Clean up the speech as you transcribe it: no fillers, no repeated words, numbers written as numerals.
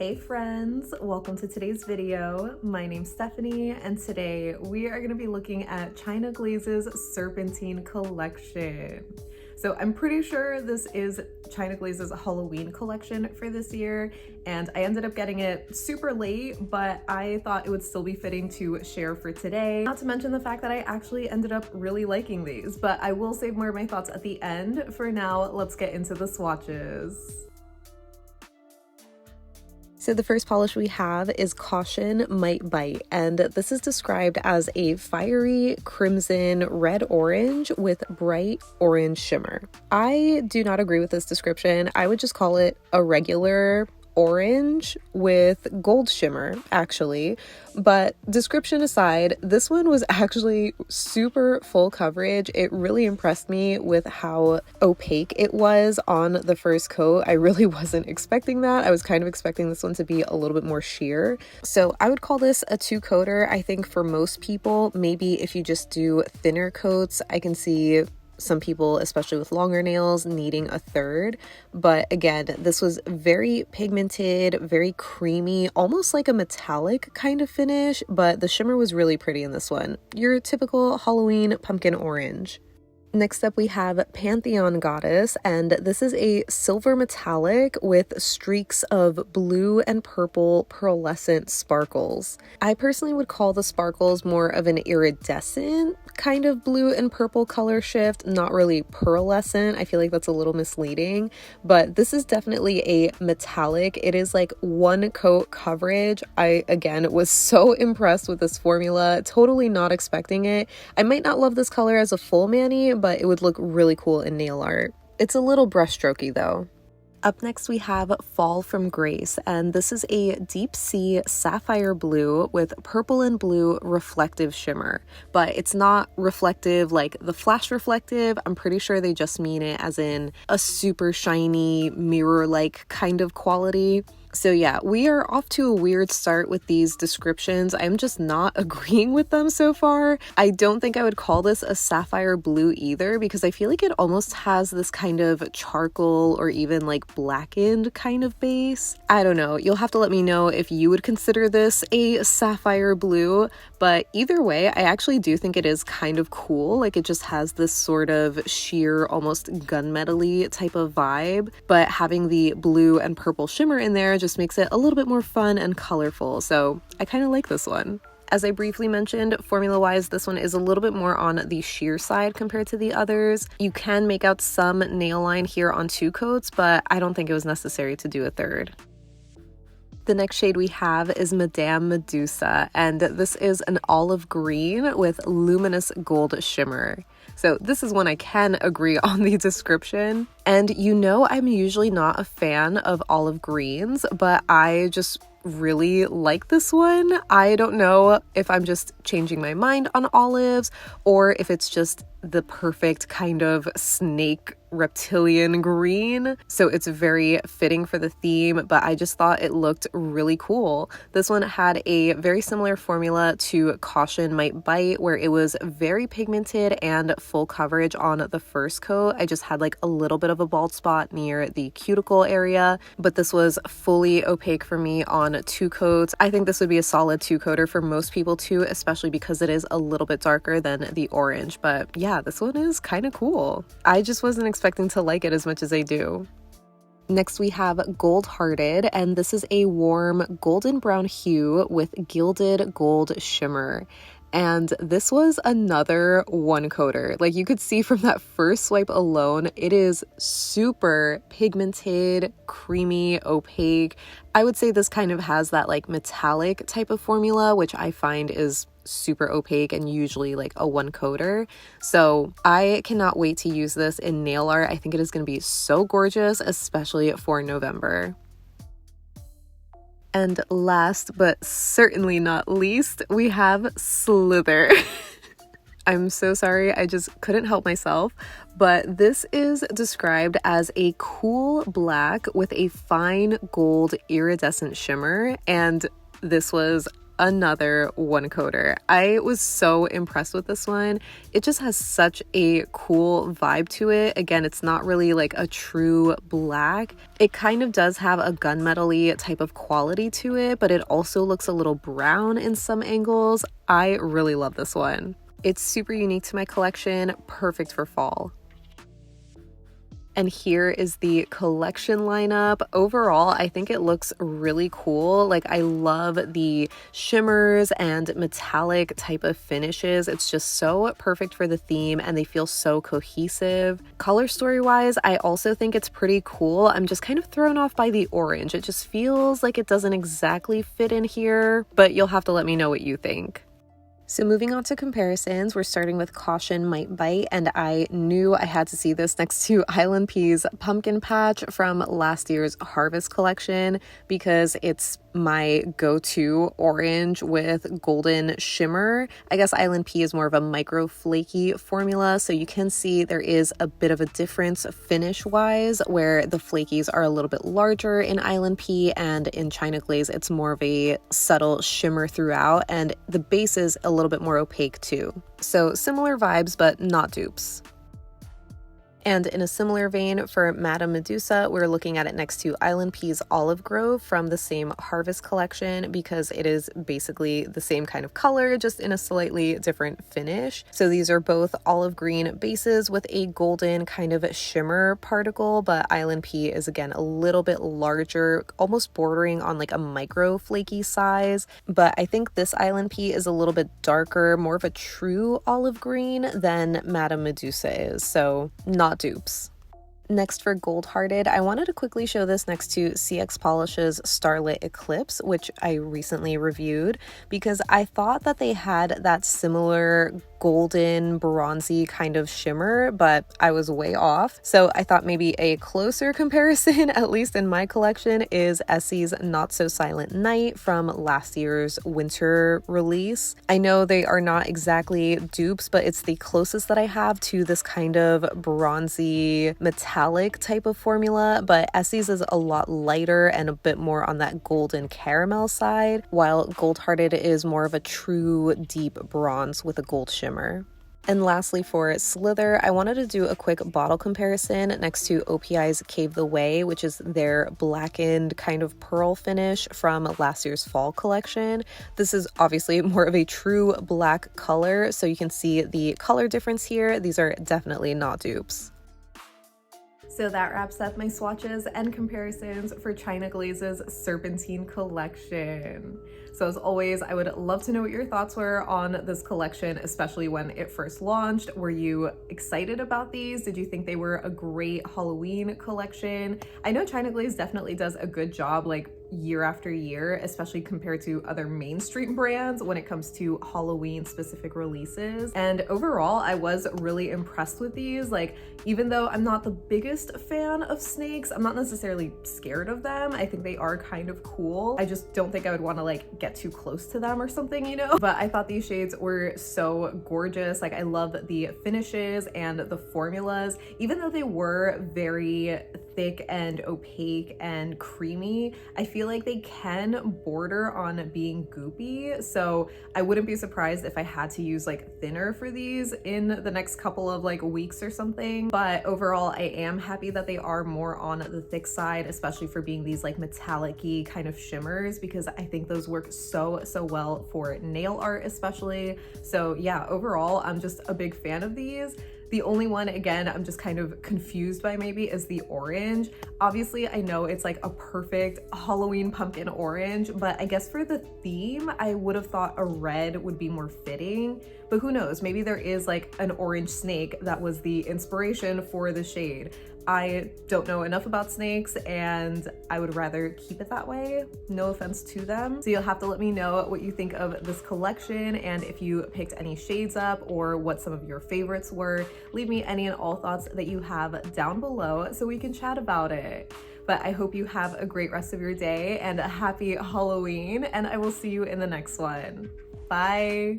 Hey friends, welcome to today's video. My name's Stephanie and today we are going to be looking at China Glaze's Serpentine collection. So I'm pretty sure this is China Glaze's Halloween collection for this year, and I ended up getting it super late, but I thought it would still be fitting to share for today. Not to mention the fact that I actually ended up really liking these, but I will save more of my thoughts at the end. For now, let's get into the swatches. So the first polish we have is Caution Might Bite, and this is described as a fiery crimson red-orange with bright orange shimmer. I do not agree with this description. I would just call it a regular orange with gold shimmer, actually. But description aside, this one was actually super full coverage. It really impressed me with how opaque it was on the first coat. I really wasn't expecting that. I was kind of expecting this one to be a little bit more sheer. So I would call this a two-coater. I think for most people, maybe if you just do thinner coats, I can see some people, especially with longer nails, needing a third. But again, this was very pigmented, very creamy, almost like a metallic kind of finish, but the shimmer was really pretty in this one. Your typical Halloween pumpkin orange. Next up we have Pantheon Goddess, and this is a silver metallic with streaks of blue and purple pearlescent sparkles. I personally would call the sparkles more of an iridescent kind of blue and purple color shift, not really pearlescent. I feel like that's a little misleading, but this is definitely a metallic. It is like one coat coverage. I, again, was so impressed with this formula, totally not expecting it. I might not love this color as a full mani, but it would look really cool in nail art. It's a little brushstrokey though. Up next we have Fall from Grace, and this is a deep sea sapphire blue with purple and blue reflective shimmer, but it's not reflective like the flash reflective. I'm pretty sure they just mean it as in a super shiny mirror-like kind of quality. So yeah, we are off to a weird start with these descriptions. I'm just not agreeing with them so far. I don't think I would call this a sapphire blue either, because I feel like it almost has this kind of charcoal or even like blackened kind of base. I don't know. You'll have to let me know if you would consider this a sapphire blue, but either way, I actually do think it is kind of cool. Like it just has this sort of sheer, almost gunmetal-y type of vibe, but having the blue and purple shimmer in there just makes it a little bit more fun and colorful. So I kind of like this one. As I briefly mentioned, formula-wise, this one is a little bit more on the sheer side compared to the others. You can make out some nail line here on two coats, but I don't think it was necessary to do a third. The next shade we have is Madame Medusa, and this is an olive green with luminous gold shimmer. So this is one I can agree on the description. And you know I'm usually not a fan of olive greens, but I just really like this one. I don't know if I'm just changing my mind on olives or if it's just the perfect kind of snake reptilian green. So it's very fitting for the theme, but I just thought it looked really cool. This one had a very similar formula to Caution Might Bite, where it was very pigmented and full coverage on the first coat. I just had like a little bit of a bald spot near the cuticle area, but this was fully opaque for me on two coats. I think this would be a solid two-coater for most people too, especially because it is a little bit darker than the orange. But yeah, this one is kind of cool. I just wasn't expecting to like it as much as I do. Next we have Gold Hearted, and this is a warm golden brown hue with gilded gold shimmer. And this was another one coater. Like you could see from that first swipe alone, it is super pigmented, creamy, opaque. I would say this kind of has that like metallic type of formula, which I find is super opaque and usually like a one coater. So I cannot wait to use this in nail art. I think it is going to be so gorgeous, especially for November. And last but certainly not least, we have Ssslither. I'm so sorry, I just couldn't help myself, but this is described as a cool black with a fine gold iridescent shimmer, and this was another one coater. I was so impressed with this one. It just has such a cool vibe to it. Again, it's not really like a true black. It kind of does have a gunmetal-y type of quality to it, but it also looks a little brown in some angles. I really love this one. It's super unique to my collection, perfect for fall. And here is the collection lineup. Overall, I think it looks really cool. Like, I love the shimmers and metallic type of finishes. It's just so perfect for the theme and they feel so cohesive. Color story wise, I also think it's pretty cool. I'm just kind of thrown off by the orange. It just feels like it doesn't exactly fit in here, but you'll have to let me know what you think. So moving on to comparisons, we're starting with Caution Might Bite, and I knew I had to see this next to ILNP's Pumpkin Patch from last year's Harvest collection because it's my go-to orange with golden shimmer. I guess ILNP is more of a micro flaky formula, so you can see there is a bit of a difference finish-wise where the flakies are a little bit larger in ILNP, and in China Glaze it's more of a subtle shimmer throughout, and the base is a little bit more opaque too. So similar vibes, but not dupes. And in a similar vein for Madame Medusa, we're looking at it next to ILNP's Olive Grove from the same Harvest collection because it is basically the same kind of color, just in a slightly different finish. So these are both olive green bases with a golden kind of shimmer particle, but ILNP is again a little bit larger, almost bordering on like a micro flaky size. But I think this ILNP is a little bit darker, more of a true olive green than Madame Medusa is. So not dupes. Next for Gold Hearted, I wanted to quickly show this next to CX Polish's Starlit Eclipse, which I recently reviewed because I thought that they had that similar golden bronzy kind of shimmer, but I was way off. So I thought maybe a closer comparison, at least in my collection, is Essie's Not So Silent Night from last year's winter release. I know they are not exactly dupes, but it's the closest that I have to this kind of bronzy metallic type of formula, but Essie's is a lot lighter and a bit more on that golden caramel side, while Gold Hearted is more of a true deep bronze with a gold shimmer. And lastly for Ssslither, I wanted to do a quick bottle comparison next to OPI's Cave the Way, which is their blackened kind of pearl finish from last year's fall collection. This is obviously more of a true black color, so you can see the color difference here. These are definitely not dupes. So that wraps up my swatches and comparisons for China Glaze's Serpentine collection. So as always, I would love to know what your thoughts were on this collection, especially when it first launched. Were you excited about these? Did you think they were a great Halloween collection? I know China Glaze definitely does a good job, like year after year, especially compared to other mainstream brands when it comes to Halloween specific releases. And overall, I was really impressed with these. Like, even though I'm not the biggest fan of snakes, I'm not necessarily scared of them. I think they are kind of cool. I just don't think I would want to like get too close to them or something, you know? But I thought these shades were so gorgeous. Like, I love the finishes and the formulas, even though they were very thick and opaque and creamy. I feel like they can border on being goopy, so I wouldn't be surprised if I had to use like thinner for these in the next couple of like weeks or something. But overall, I am happy that they are more on the thick side, especially for being these like metallic-y kind of shimmers, because I think those work so well for nail art especially. So yeah, overall, I'm just a big fan of these. The only one, again, I'm just kind of confused by maybe is the orange. Obviously, I know it's like a perfect Halloween pumpkin orange, but I guess for the theme, I would have thought a red would be more fitting, but who knows? Maybe there is like an orange snake that was the inspiration for the shade. I don't know enough about snakes and I would rather keep it that way. No offense to them. So you'll have to let me know what you think of this collection and if you picked any shades up or what some of your favorites were. Leave me any and all thoughts that you have down below so we can chat about it. But I hope you have a great rest of your day and a happy Halloween, and I will see you in the next one. Bye.